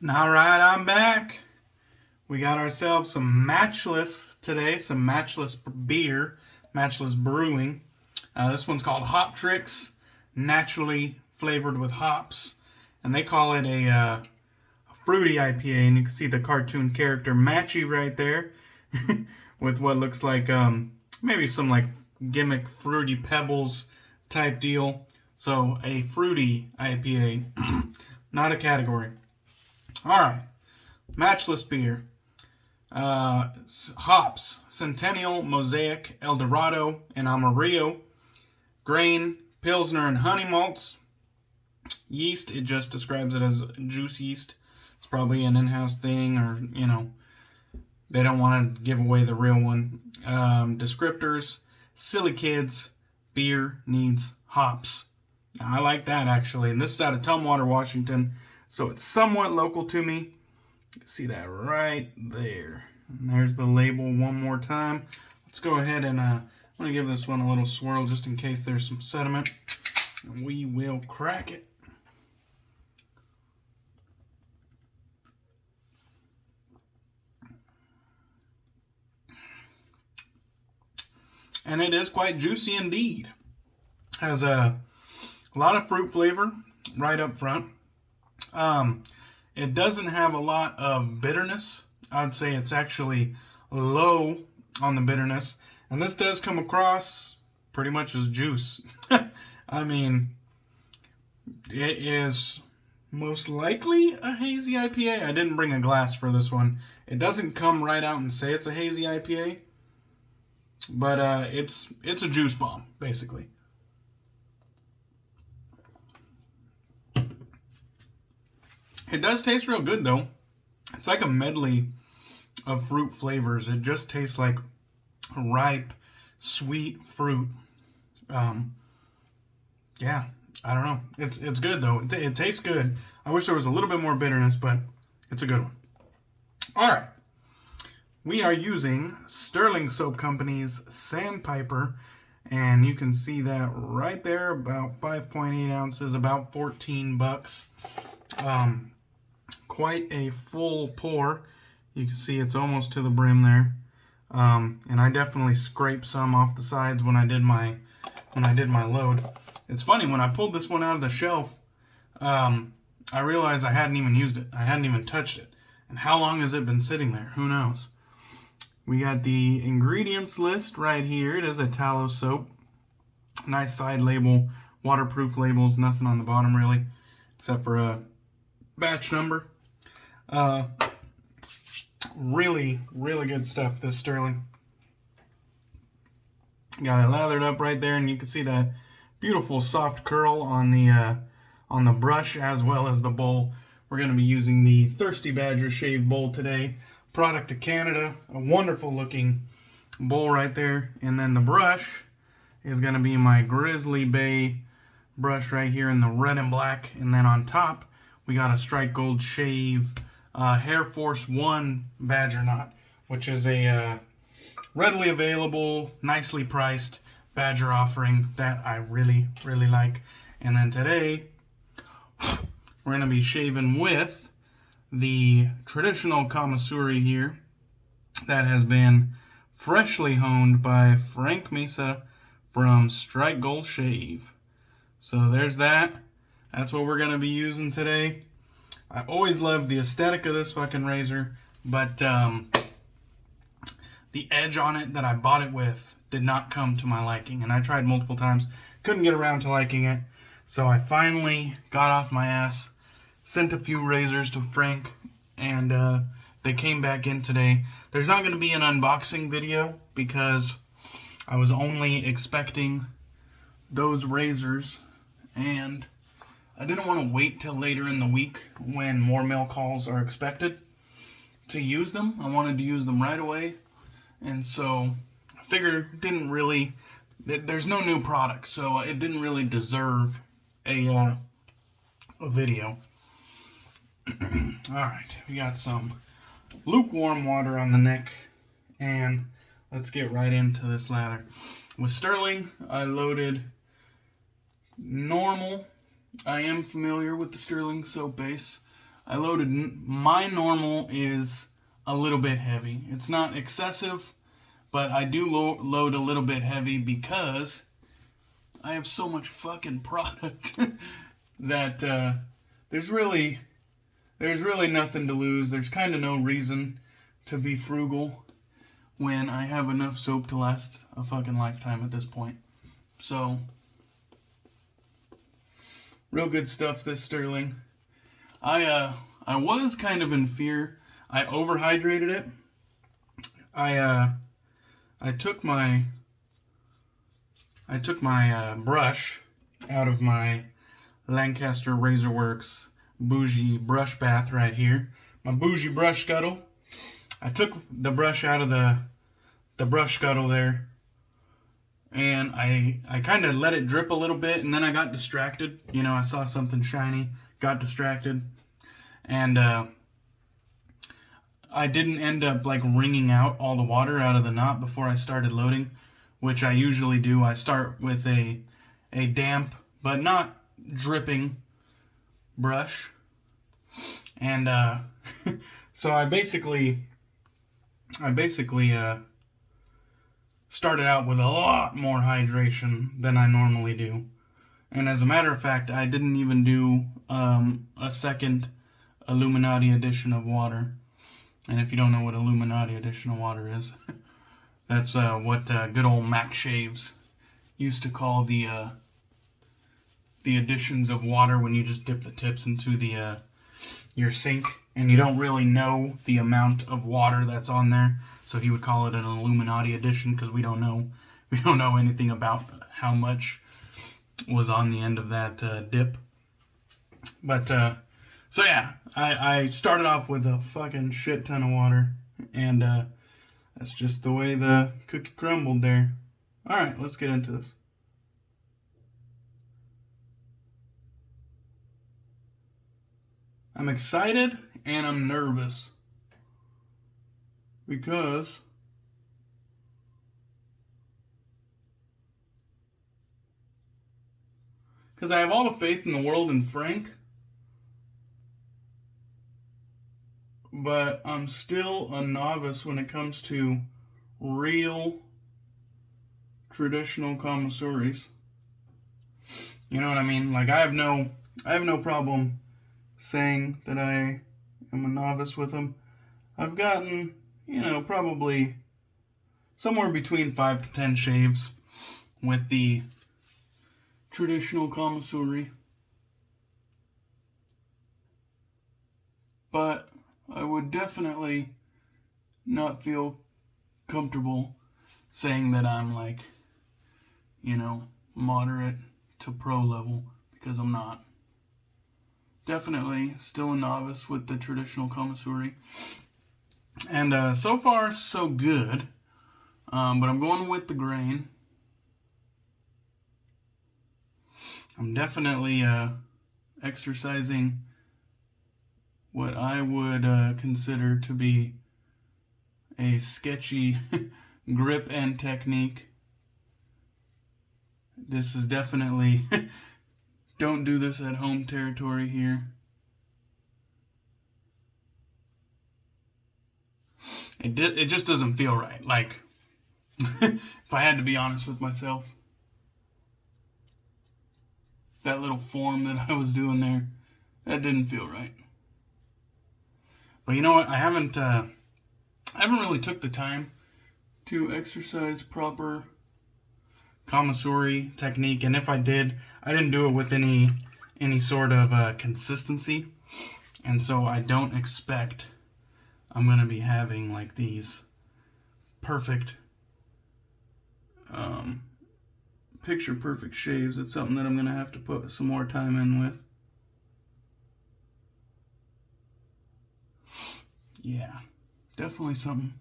All right, I'm back. We got ourselves some Matchless today, some Matchless beer, Matchless Brewing. This one's called Hop Tricks, naturally flavored with hops. And they call it a fruity IPA, and you can see the cartoon character Matchy right there with what looks like maybe some like gimmick fruity pebbles type deal. So a fruity IPA, not a category. All right, Matchless beer. Hops: Centennial, Mosaic, Eldorado, and Amarillo. Grain: Pilsner and honey malts. Yeast: it just describes it as juice yeast. It's probably an in-house thing, or they don't want to give away the real one. Descriptors: silly kids, beer needs hops. Now, I like that actually, and this is out of Tumwater, Washington. So it's somewhat local to me. You can see that right there. And there's the label one more time. Let's go ahead and I'm going to give this one a little swirl just in case there's some sediment. And we will crack it. And it is quite juicy indeed. Has a lot of fruit flavor right up front. It doesn't have a lot of bitterness. I'd say it's actually low on the bitterness. And this does come across pretty much as juice. I mean, it is most likely a hazy IPA. I didn't bring a glass for this one. It doesn't come right out and say it's a hazy IPA. But it's a juice bomb, basically. It does taste real good, though. It's like a medley of fruit flavors. It just tastes like ripe, sweet fruit. Yeah, I don't know. It's good, though. It tastes good. I wish there was a little bit more bitterness, but it's a good one. All right. We are using Stirling Soap Company's Sandpiper, and you can see that right there, about 5.8 ounces, about $14. Quite a full pour. You can see it's almost to the brim there. And I definitely scraped some off the sides when I did my load. It's funny, when I pulled this one out of the shelf, I realized I hadn't even used it. I hadn't even touched it. And how long has it been sitting there? Who knows? We got the ingredients list right here. It is a tallow soap. Nice side label, waterproof labels, nothing on the bottom really, except for a batch number. Really good stuff, this Stirling. Got it lathered up right there, and you can see that beautiful soft curl on the brush as well as the bowl. We're going to be using the Thirsty Badger Shave Bowl today. Product of Canada. A wonderful looking bowl right there. And then the brush is going to be my Grizzly Bay brush right here in the red and black. And then on top, we got a Strike Gold Shave Hair Force 1 Badger Knot, which is a readily available, nicely priced Badger offering that I really like. And then today, we're going to be shaving with the traditional Kamisori here that has been freshly honed by Frank Mesa from Strike Gold Shave. So there's that. That's what we're going to be using today. I always loved the aesthetic of this fucking razor, but the edge on it that I bought it with did not come to my liking, and I tried multiple times, couldn't get around to liking it. So I finally got off my ass, sent a few razors to Frank, and they came back in today. There's not going to be an unboxing video because I was only expecting those razors, and I didn't want to wait till later in the week when more mail calls are expected to use them. I wanted to use them right away, and so I figured there's no new product, so it didn't really deserve a video. Alright, we got some lukewarm water on the neck, and let's get right into this lather. With Stirling, I loaded normal. I am familiar with the Stirling soap base. I loaded, my normal is a little bit heavy. It's not excessive, but I do load a little bit heavy because I have so much fucking product that there's really nothing to lose. There's kind of no reason to be frugal when I have enough soap to last a fucking lifetime at this point. So, real good stuff, this Stirling. I was kind of in fear. I overhydrated it. I took my brush out of my Lancaster Razorworks bougie brush bath right here. My bougie brush scuttle. I took the brush out of the brush scuttle there, and I kind of let it drip a little bit, and then I got distracted. You know, I saw something shiny, got distracted, and I didn't end up like wringing out all the water out of the knot before I started loading, which I usually do. I start with a damp but not dripping brush, and so I basically started out with a lot more hydration than I normally do. And as a matter of fact, I didn't even do a second Illuminati edition of water. And if you don't know what Illuminati edition of water is, that's what good old Mac Shaves used to call the additions of water when you just dip the tips into the your sink and you don't really know the amount of water that's on there. So he would call it an Illuminati edition because we don't know anything about how much was on the end of that dip. But so yeah, I started off with a fucking shit ton of water, and that's just the way the cookie crumbled there. All right, let's get into this. I'm excited and I'm nervous because I have all the faith in the world in Frank, but I'm still a novice when it comes to real traditional Kamisoris. You know what I mean? Like I have no problem saying that I am a novice with them. I've gotten, probably somewhere between 5 to 10 shaves with the traditional Kamisori. But I would definitely not feel comfortable saying that I'm like, moderate to pro level, because I'm not. Definitely still a novice with the traditional Kamisori. And so far, so good. But I'm going with the grain. I'm definitely exercising what I would consider to be a sketchy grip and technique. This is definitely don't do this at home territory here. It just doesn't feel right. Like, if I had to be honest with myself, that little form that I was doing there, that didn't feel right. But you know what? I haven't really took the time to exercise proper Kamisori technique, and if I did, I didn't do it with any sort of consistency, and so I don't expect I'm gonna be having like these perfect picture perfect shaves. It's something that I'm gonna have to put some more time in with. Yeah, definitely something.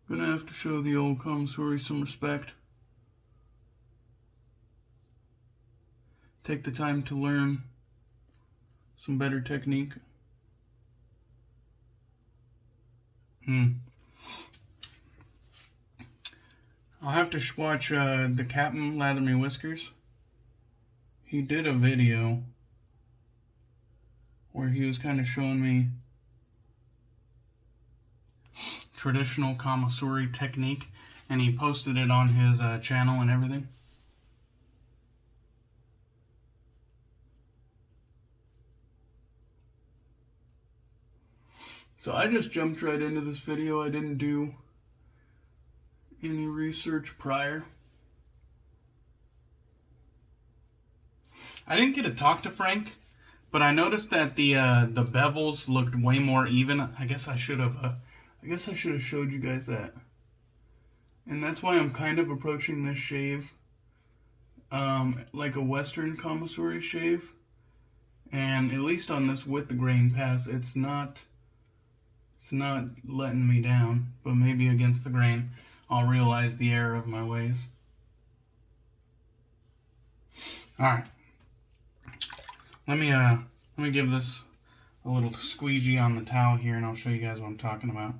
Gonna have to show the old Kamisori some respect. Take the time to learn some better technique. I'll have to watch the Captain Lather Me Whiskers. He did a video where he was kind of showing me traditional Kamisori technique, and he posted it on his channel and everything. So I just jumped right into this video. I didn't do any research prior. I didn't get to talk to Frank, but I noticed that the bevels looked way more even. I guess I should have showed you guys that. And that's why I'm kind of approaching this shave like a Western Kamisori shave. And at least on this with the grain pass, it's not letting me down, but maybe against the grain I'll realize the error of my ways. Alright. Let me give this a little squeegee on the towel here, and I'll show you guys what I'm talking about.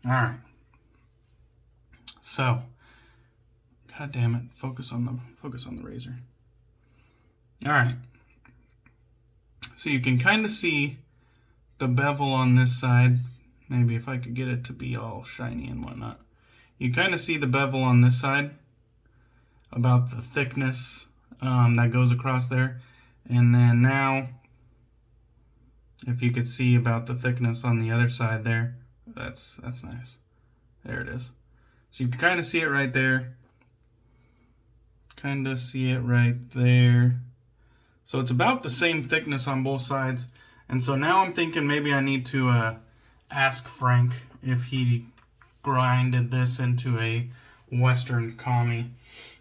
Alright. So, god damn it, focus on the razor. Alright. So you can kind of see the bevel on this side. Maybe if I could get it to be all shiny and whatnot. You kind of see the bevel on this side, about the thickness that goes across there. And then now, if you could see about the thickness on the other side there, that's nice. There it is. So you can kind of see it right there. Kind of see it right there. So it's about the same thickness on both sides. And so now I'm thinking maybe I need to ask Frank if he grinded this into a Western Kami.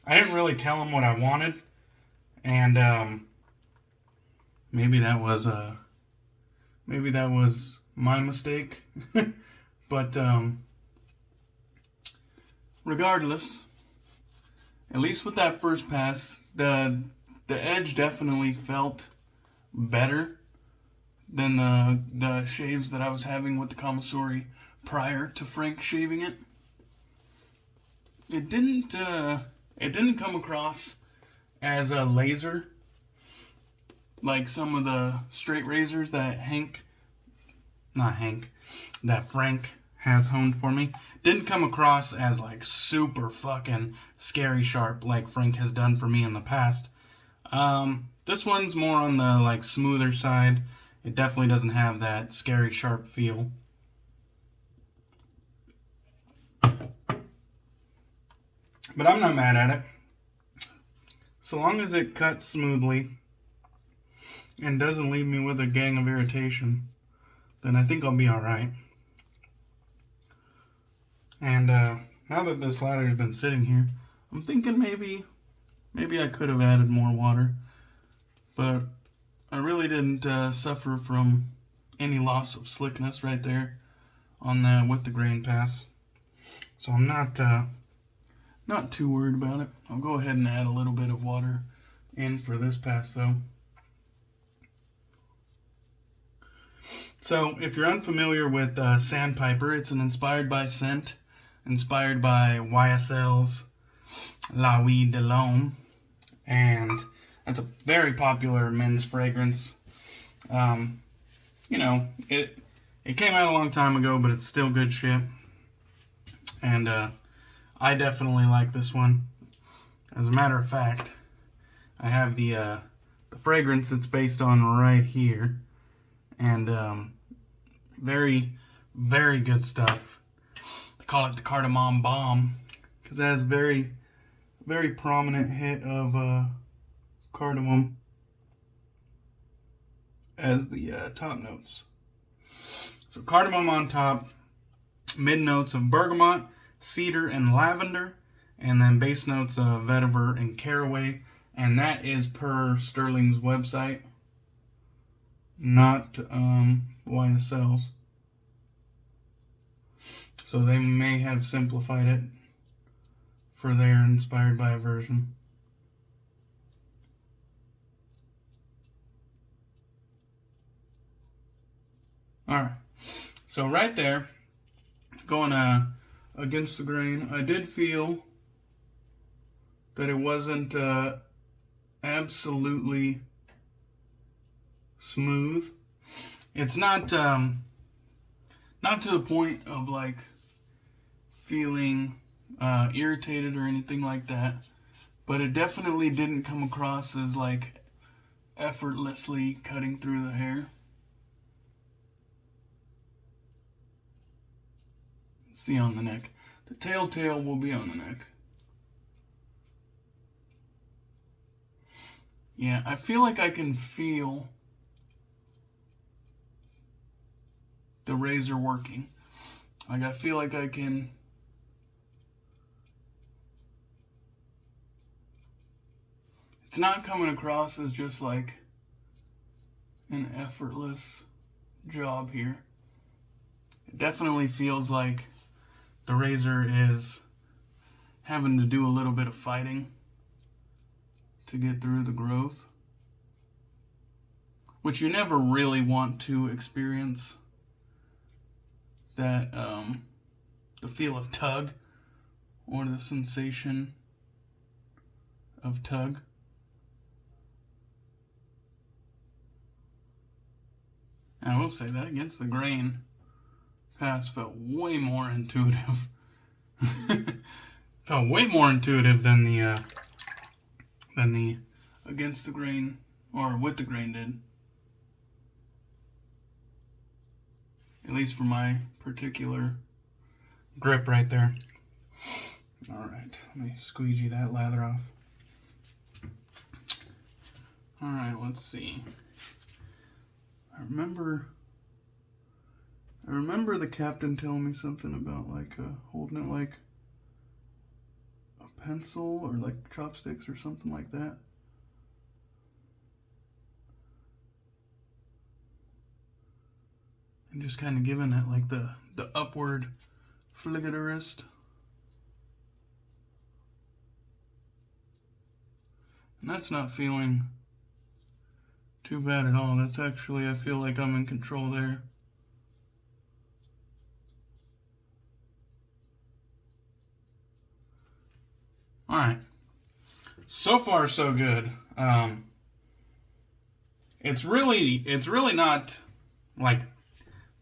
I didn't really tell him what I wanted. And maybe that was my mistake. But regardless, at least with that first pass, the edge definitely felt better than the shaves that I was having with the Kamisori prior to Frank shaving it. It didn't come across as a laser like some of the straight razors that that Frank has honed for me. Didn't come across as like super fucking scary sharp like Frank has done for me in the past. This one's more on the like smoother side. It definitely doesn't have that scary sharp feel. But I'm not mad at it. So long as it cuts smoothly and doesn't leave me with a gang of irritation, then I think I'll be alright. And now that this lather's been sitting here, I'm thinking maybe I could have added more water. But I really didn't suffer from any loss of slickness right there on that with the grain pass. So I'm not too worried about it. I'll go ahead and add a little bit of water in for this pass though. So if you're unfamiliar with Sandpiper, it's an inspired by scent, inspired by YSL's Nuit De L'Homme, and that's a very popular men's fragrance. You know, it came out a long time ago, but it's still good shit. And I definitely like this one. As a matter of fact, I have the fragrance it's based on right here. And very, very good stuff. They call it the Cardamom Bomb because it has very, very prominent hit of cardamom as the top notes. So cardamom on top, mid notes of bergamot, cedar, and lavender, and then base notes of vetiver and caraway. And that is per Stirling's website, not YSL's. So they may have simplified it for their inspired by version. Alright, so right there, going against the grain, I did feel that it wasn't absolutely smooth. It's not to the point of like feeling irritated or anything like that, but it definitely didn't come across as like effortlessly cutting through the hair. See on the neck. The tail will be on the neck. Yeah, I feel like I can feel the razor working. Like I feel like I can it's not coming across as just like an effortless job here. It definitely feels like the razor is having to do a little bit of fighting to get through the growth, which you never really want to experience. That the feel of tug or the sensation of tug. And I will say that against the grain pass felt way more intuitive. Felt way more intuitive than the against the grain or with the grain did. At least for my particular grip right there. Alright, let me squeegee that lather off. Alright, let's see. I remember the captain telling me something about like holding it like a pencil or like chopsticks or something like that. And just kind of giving it like the upward flick of the wrist. And that's not feeling too bad at all. That's actually, I feel like I'm in control there. Alright. So far so good. It's really not like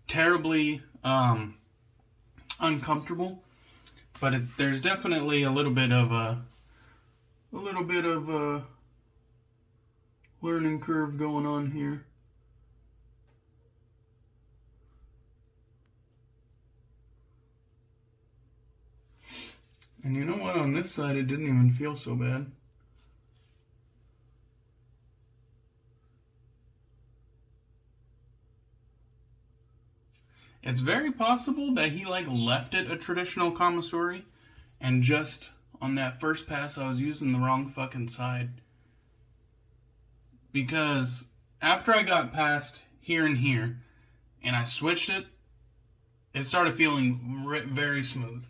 terribly uncomfortable, but there's definitely a little bit of a learning curve going on here. And you know what? On this side, it didn't even feel so bad. It's very possible that he like left it a traditional Kamisori, and just on that first pass I was using the wrong fucking side. Because after I got past here and here, and I switched it, it started feeling very smooth.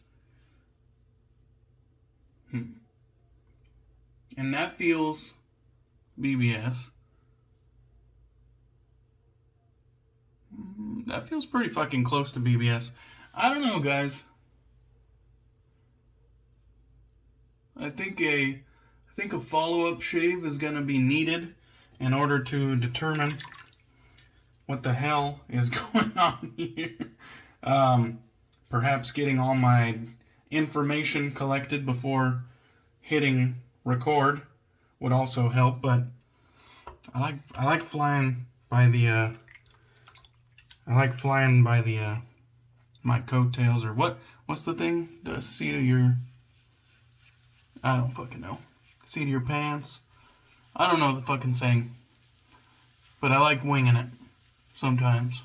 And that feels BBS. That feels pretty fucking close to BBS. I don't know, guys. I think a follow-up shave is going to be needed in order to determine what the hell is going on here. Perhaps getting all my information collected before hitting record would also help, but I like flying by the my coattails, or what's the thing? The seat of your, I don't fucking know. Seat of your pants. I don't know the fucking saying. But I like winging it sometimes.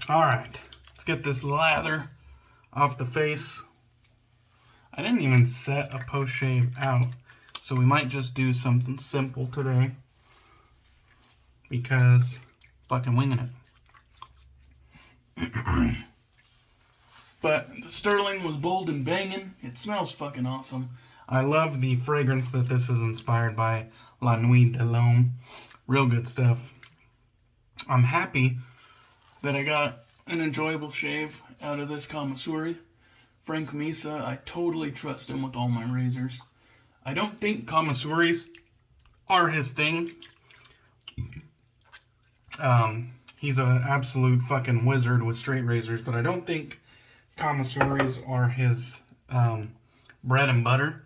Alright, let's get this lather off the face. I didn't even set a post shave out, so we might just do something simple today. Because fucking winging it. But the Stirling was bold and banging. It smells fucking awesome. I love the fragrance that this is inspired by. Nuit De L'Homme. Real good stuff. I'm happy that I got an enjoyable shave out of this Kamisori. Frank Misa, I totally trust him with all my razors. I don't think Kamisoris are his thing. He's an absolute fucking wizard with straight razors, but I don't think Kamisoris are his bread and butter.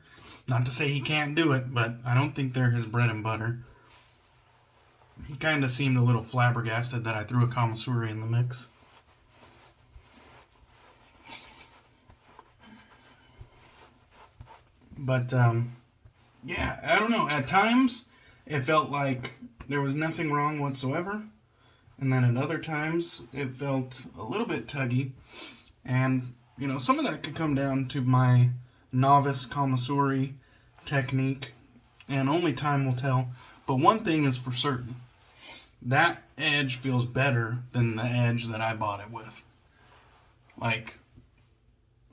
Not to say he can't do it, but I don't think they're his bread and butter. He kind of seemed a little flabbergasted that I threw a Kamisori in the mix. But, yeah, I don't know. At times, it felt like there was nothing wrong whatsoever. And then at other times, it felt a little bit tuggy. And, you know, some of that could come down to my novice Kamisori technique. And only time will tell. But one thing is for certain. That edge feels better than the edge that I bought it with. Like,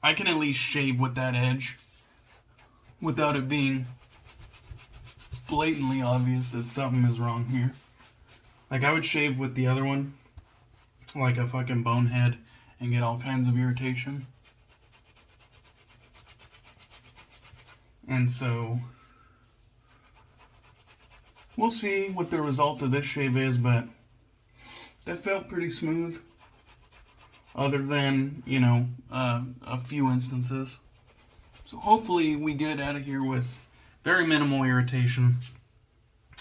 I can at least shave with that edge without it being blatantly obvious that something is wrong here. Like, I would shave with the other one like a fucking bonehead and get all kinds of irritation. And so, we'll see what the result of this shave is, but that felt pretty smooth. Other than, you know, a few instances. So hopefully we get out of here with very minimal irritation.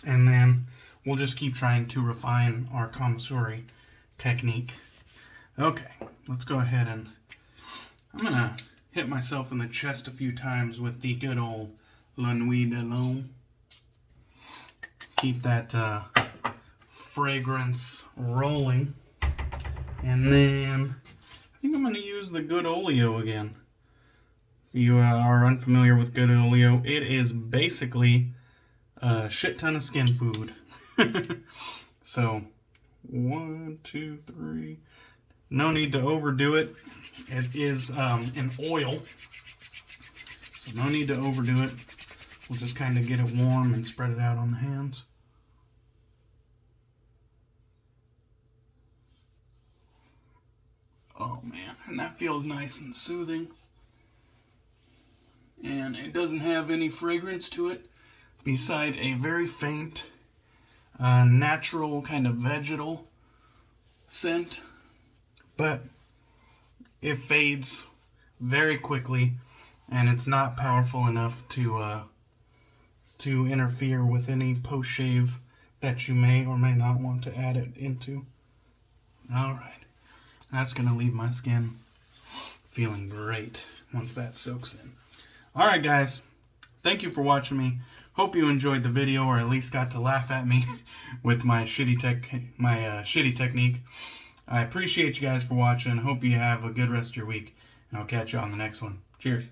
And then we'll just keep trying to refine our Kamisori technique. Okay, let's go ahead and I'm going to hit myself in the chest a few times with the good old Nuit De L'Homme. Keep that fragrance rolling. And then I think I'm going to use the good Oleo again. If you are unfamiliar with good Oleo, it is basically a shit ton of skin food. So, 1, 2, 3. No need to overdo it. It is an oil, so no need to overdo it. We'll just kind of get it warm and spread it out on the hands. Oh man, and that feels nice and soothing. And it doesn't have any fragrance to it, beside a very faint, natural kind of vegetal scent. But it fades very quickly, and it's not powerful enough to interfere with any post-shave that you may or may not want to add it into. Alright, that's going to leave my skin feeling great once that soaks in. Alright guys, thank you for watching me. Hope you enjoyed the video, or at least got to laugh at me with my shitty technique. I appreciate you guys for watching. Hope you have a good rest of your week, and I'll catch you on the next one. Cheers.